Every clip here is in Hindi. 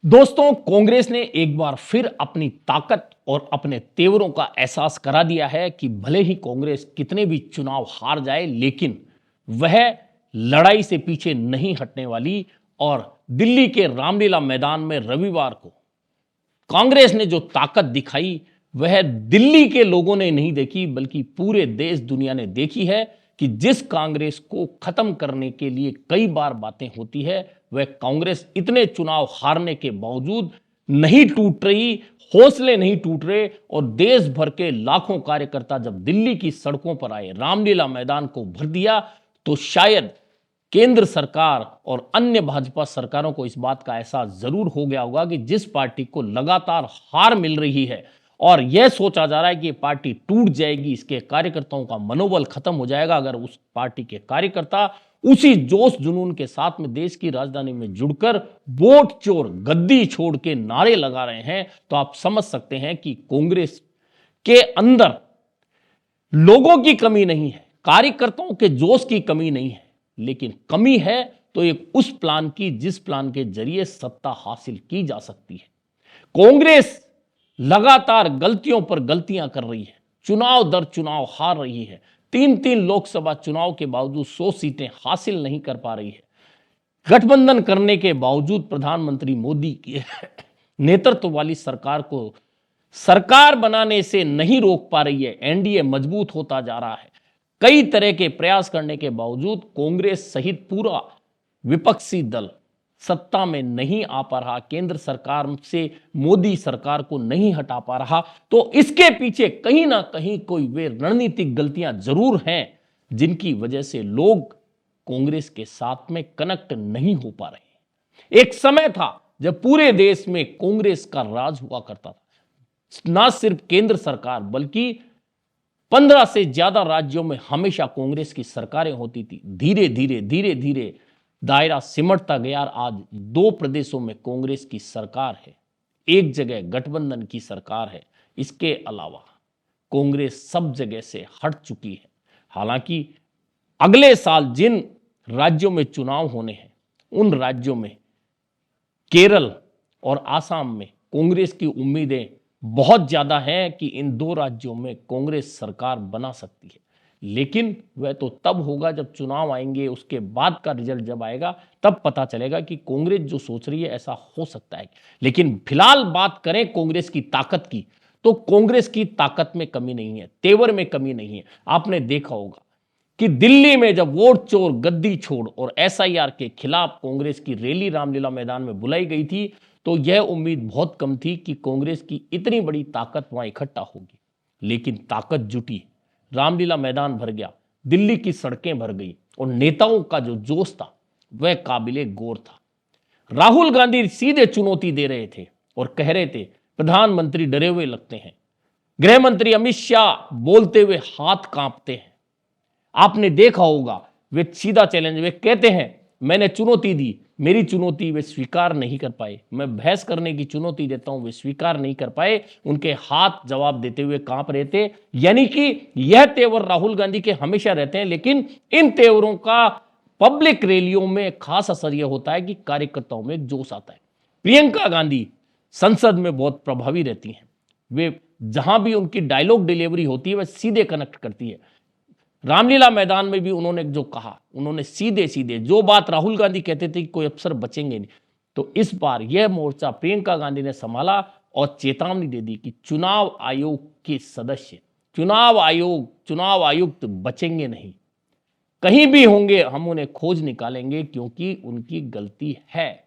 दोस्तों, कांग्रेस ने एक बार फिर अपनी ताकत और अपने तेवरों का एहसास करा दिया है कि भले ही कांग्रेस कितने भी चुनाव हार जाए, लेकिन वह लड़ाई से पीछे नहीं हटने वाली। और दिल्ली के रामलीला मैदान में रविवार को कांग्रेस ने जो ताकत दिखाई, वह दिल्ली के लोगों ने नहीं देखी, बल्कि पूरे देश दुनिया ने देखी है कि जिस कांग्रेस को खत्म करने के लिए कई बार बातें होती है, वह कांग्रेस इतने चुनाव हारने के बावजूद नहीं टूट रही, हौसले नहीं टूट रहे। और देश भर के लाखों कार्यकर्ता जब दिल्ली की सड़कों पर आए, रामलीला मैदान को भर दिया, तो शायद केंद्र सरकार और अन्य भाजपा सरकारों को इस बात का एहसास जरूर हो गया होगा कि जिस पार्टी को लगातार हार मिल रही है और यह सोचा जा रहा है कि ये पार्टी टूट जाएगी, इसके कार्यकर्ताओं का मनोबल खत्म हो जाएगा, अगर उस पार्टी के कार्यकर्ता उसी जोश जुनून के साथ में देश की राजधानी में जुड़कर वोट चोर गद्दी छोड़ के नारे लगा रहे हैं, तो आप समझ सकते हैं कि कांग्रेस के अंदर लोगों की कमी नहीं है, कार्यकर्ताओं के जोश की कमी नहीं है, लेकिन कमी है तो एक उस प्लान की जिस प्लान के जरिए सत्ता हासिल की जा सकती है। कांग्रेस लगातार गलतियों पर गलतियां कर रही है, चुनाव दर चुनाव हार रही है, 3-3 लोकसभा चुनाव के बावजूद 100 सीटें हासिल नहीं कर पा रही है। गठबंधन करने के बावजूद प्रधानमंत्री मोदी के नेतृत्व वाली सरकार को सरकार बनाने से नहीं रोक पा रही है। एनडीए मजबूत होता जा रहा है। कई तरह के प्रयास करने के बावजूद कांग्रेस सहित पूरा विपक्षी दल सत्ता में नहीं आ पा रहा, केंद्र सरकार से मोदी सरकार को नहीं हटा पा रहा। तो इसके पीछे कहीं ना कहीं कोई वे रणनीतिक गलतियां जरूर हैं, जिनकी वजह से लोग कांग्रेस के साथ में कनेक्ट नहीं हो पा रहे। एक समय था जब पूरे देश में कांग्रेस का राज हुआ करता था, ना सिर्फ केंद्र सरकार बल्कि 15 से ज्यादा राज्यों में हमेशा कांग्रेस की सरकारें होती थी। धीरे धीरे दायरा सिमटता गया। आज 2 प्रदेशों में कांग्रेस की सरकार है, एक जगह गठबंधन की सरकार है। इसके अलावा कांग्रेस सब जगह से हट चुकी है। हालांकि अगले साल जिन राज्यों में चुनाव होने हैं, उन राज्यों में केरल और आसाम में कांग्रेस की उम्मीदें बहुत ज्यादा हैं कि इन 2 राज्यों में कांग्रेस सरकार बना सकती है। लेकिन वह तो तब होगा जब चुनाव आएंगे, उसके बाद का रिजल्ट जब आएगा तब पता चलेगा कि कांग्रेस जो सोच रही है ऐसा हो सकता है। लेकिन फिलहाल बात करें कांग्रेस की ताकत की, तो कांग्रेस की ताकत में कमी नहीं है, तेवर में कमी नहीं है। आपने देखा होगा कि दिल्ली में जब वोट चोर गद्दी छोड़ और एसआईआर के खिलाफ कांग्रेस की रैली रामलीला मैदान में बुलाई गई थी, तो यह उम्मीद बहुत कम थी कि कांग्रेस की इतनी बड़ी ताकत वहां इकट्ठा होगी। लेकिन ताकत जुटी, रामलीला मैदान भर गया, दिल्ली की सड़कें भर गई और नेताओं का जो जोश था वह काबिले गौर था। राहुल गांधी सीधे चुनौती दे रहे थे और कह रहे थे प्रधानमंत्री डरे हुए लगते हैं, गृह मंत्री अमित शाह बोलते हुए हाथ कांपते हैं। आपने देखा होगा वे सीधा चैलेंज, वे कहते हैं मैंने चुनौती दी, मेरी चुनौती वे स्वीकार नहीं कर पाए, मैं बहस करने की चुनौती देता हूं, वे स्वीकार नहीं कर पाए, उनके हाथ जवाब देते हुए कांप रहे थे। यानी कि यह तेवर राहुल गांधी के हमेशा रहते हैं, लेकिन इन तेवरों का पब्लिक रैलियों में खास असर यह होता है कि कार्यकर्ताओं में जोश आता है। प्रियंका गांधी संसद में बहुत प्रभावी रहती हैं, वे जहां भी उनकी डायलॉग डिलीवरी होती है वह सीधे कनेक्ट करती है। रामलीला मैदान में भी उन्होंने जो कहा, उन्होंने सीधे सीधे जो बात राहुल गांधी कहते थे कि कोई अफसर बचेंगे नहीं, तो इस बार यह मोर्चा प्रियंका गांधी ने संभाला और चेतावनी दे दी कि चुनाव आयोग के सदस्य, चुनाव आयुक्त बचेंगे नहीं, कहीं भी होंगे हम उन्हें खोज निकालेंगे, क्योंकि उनकी गलती है।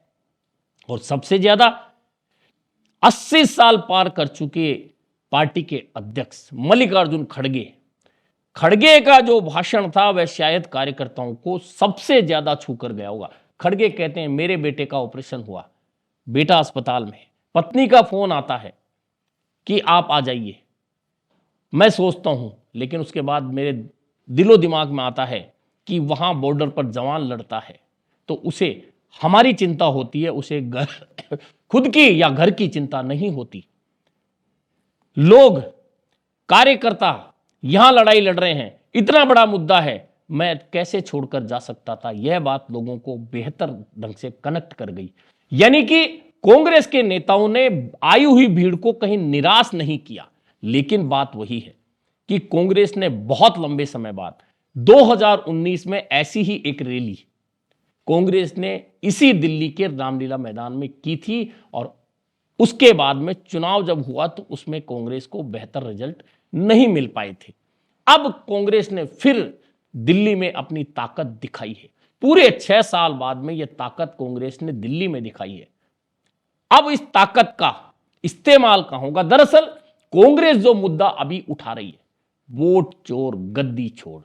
और सबसे ज्यादा 80 साल पार कर चुके पार्टी के अध्यक्ष मल्लिकार्जुन खड़गे का जो भाषण था वह शायद कार्यकर्ताओं को सबसे ज्यादा छू कर गया होगा। खड़गे कहते हैं मेरे बेटे का ऑपरेशन हुआ, बेटा अस्पताल में, पत्नी का फोन आता है कि आप आ जाइए, मैं सोचता हूं, लेकिन उसके बाद मेरे दिलो दिमाग में आता है कि वहां बॉर्डर पर जवान लड़ता है, तो उसे हमारी चिंता होती है, उसे घर खुद की या घर की चिंता नहीं होती। लोग, कार्यकर्ता यहां लड़ाई लड़ रहे हैं, इतना बड़ा मुद्दा है, मैं कैसे छोड़कर जा सकता था। यह बात लोगों को बेहतर ढंग से कनेक्ट कर गई। यानी कि कांग्रेस के नेताओं ने आई हुई भीड़ को कहीं निराश नहीं किया, लेकिन बात वही है कि कांग्रेस ने बहुत लंबे समय बाद 2019 में ऐसी ही एक रैली कांग्रेस ने इसी दिल्ली के रामलीला मैदान में की थी, और उसके बाद में चुनाव जब हुआ तो उसमें कांग्रेस को बेहतर रिजल्ट नहीं मिल पाए थे। अब कांग्रेस ने फिर दिल्ली में अपनी ताकत दिखाई है। पूरे 6 साल बाद में यह ताकत कांग्रेस ने दिल्ली में दिखाई है। अब इस ताकत का इस्तेमाल कहां होगा? दरअसल कांग्रेस जो मुद्दा अभी उठा रही है, वोट चोर गद्दी छोड़,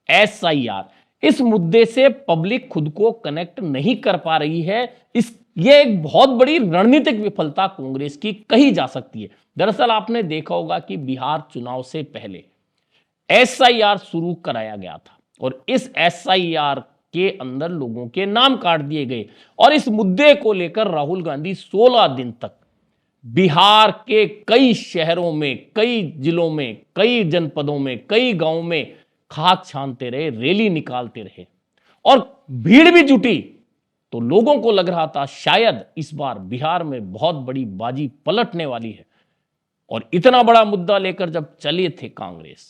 SIR, इस मुद्दे से पब्लिक खुद को कनेक्ट नहीं कर पा रही है। यह एक बहुत बड़ी रणनीतिक विफलता कांग्रेस की कही जा सकती है। दरअसल आपने देखा होगा कि बिहार चुनाव से पहले SIR शुरू कराया गया था, और इस SIR के अंदर लोगों के नाम काट दिए गए, और इस मुद्दे को लेकर राहुल गांधी 16 दिन तक बिहार के कई शहरों में, कई जिलों में, कई जनपदों में, कई गांवों में खाक छानते रहे, रैली निकालते रहे, और भीड़ भी जुटी। तो लोगों को लग रहा था शायद इस बार बिहार में बहुत बड़ी बाजी पलटने वाली है। और इतना बड़ा मुद्दा लेकर जब चले थे कांग्रेस,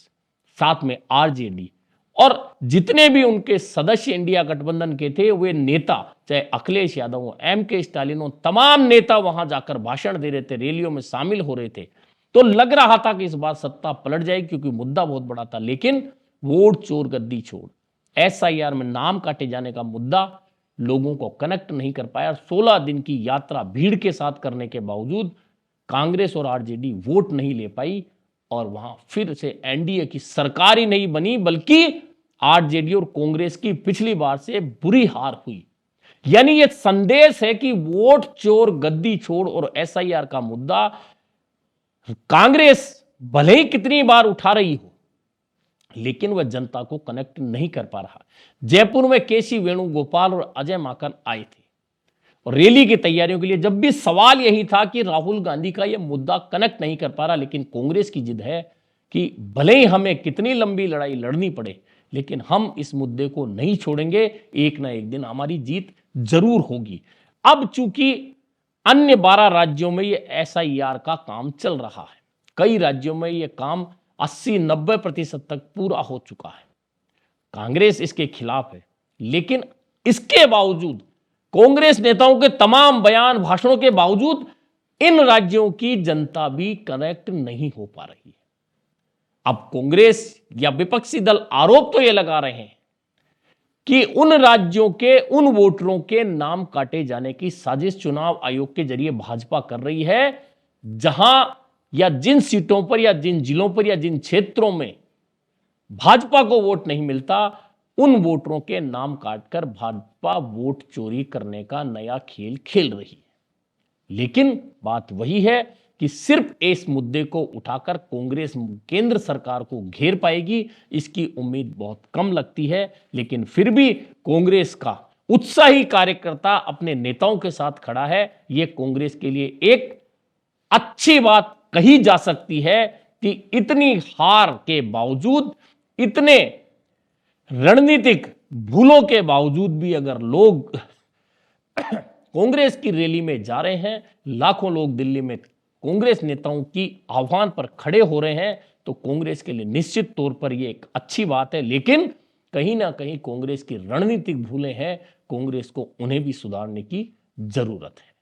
साथ में RJD और जितने भी उनके सदस्य इंडिया गठबंधन के थे, वे नेता, चाहे अखिलेश यादव हो, MK स्टालिन हो, तमाम नेता वहां जाकर भाषण दे रहे थे, रैलियों में शामिल हो रहे थे। तो लग रहा था कि इस बार सत्ता पलट जाएगी, क्योंकि मुद्दा बहुत बड़ा था। लेकिन वोट चोर गद्दी छोड़, SIR में नाम काटे जाने का मुद्दा लोगों को कनेक्ट नहीं कर पाया। 16 दिन की यात्रा भीड़ के साथ करने के बावजूद कांग्रेस और RJD वोट नहीं ले पाई, और वहां फिर से NDA की सरकार ही नहीं बनी, बल्कि RJD और कांग्रेस की पिछली बार से बुरी हार हुई। यानी यह संदेश है कि वोट चोर गद्दी छोड़ और SIR का मुद्दा कांग्रेस भले ही कितनी बार उठा रही हो, लेकिन वह जनता को कनेक्ट नहीं कर पा रहा। जयपुर में KC वेणुगोपाल और अजय माकन आए थे और रैली की तैयारियों के लिए, जब भी सवाल यही था कि राहुल गांधी का यह मुद्दा कनेक्ट नहीं कर पा रहा। लेकिन कांग्रेस की जिद है कि भले ही हमें कितनी लंबी लड़ाई लड़नी पड़े, लेकिन हम इस मुद्दे को नहीं छोड़ेंगे, एक ना एक दिन हमारी जीत जरूर होगी। अब चूंकि अन्य 12 राज्यों में यह SIR का काम चल रहा है, कई राज्यों में यह काम 80-90% तक पूरा हो चुका है। कांग्रेस इसके खिलाफ है, लेकिन इसके बावजूद, कांग्रेस नेताओं के तमाम बयान भाषणों के बावजूद, इन राज्यों की जनता भी कनेक्ट नहीं हो पा रही है। अब कांग्रेस या विपक्षी दल आरोप तो ये लगा रहे हैं कि उन राज्यों के उन वोटरों के नाम काटे जाने की साजिश चुनाव आयोग के जरिए भाजपा कर रही है, जहां या जिन सीटों पर या जिन जिलों पर या जिन क्षेत्रों में भाजपा को वोट नहीं मिलता, उन वोटरों के नाम काटकर भाजपा वोट चोरी करने का नया खेल खेल रही है। लेकिन बात वही है कि सिर्फ इस मुद्दे को उठाकर कांग्रेस केंद्र सरकार को घेर पाएगी, इसकी उम्मीद बहुत कम लगती है। लेकिन फिर भी कांग्रेस का उत्साही कार्यकर्ता अपने नेताओं के साथ खड़ा है। यह कांग्रेस के लिए एक अच्छी बात कही जा सकती है कि इतनी हार के बावजूद, इतने रणनीतिक भूलों के बावजूद भी अगर लोग कांग्रेस की रैली में जा रहे हैं, लाखों लोग दिल्ली में कांग्रेस नेताओं की आह्वान पर खड़े हो रहे हैं, तो कांग्रेस के लिए निश्चित तौर पर यह एक अच्छी बात है। लेकिन कहीं ना कहीं कांग्रेस की रणनीतिक भूलें हैं, कांग्रेस को उन्हें भी सुधारने की जरूरत है।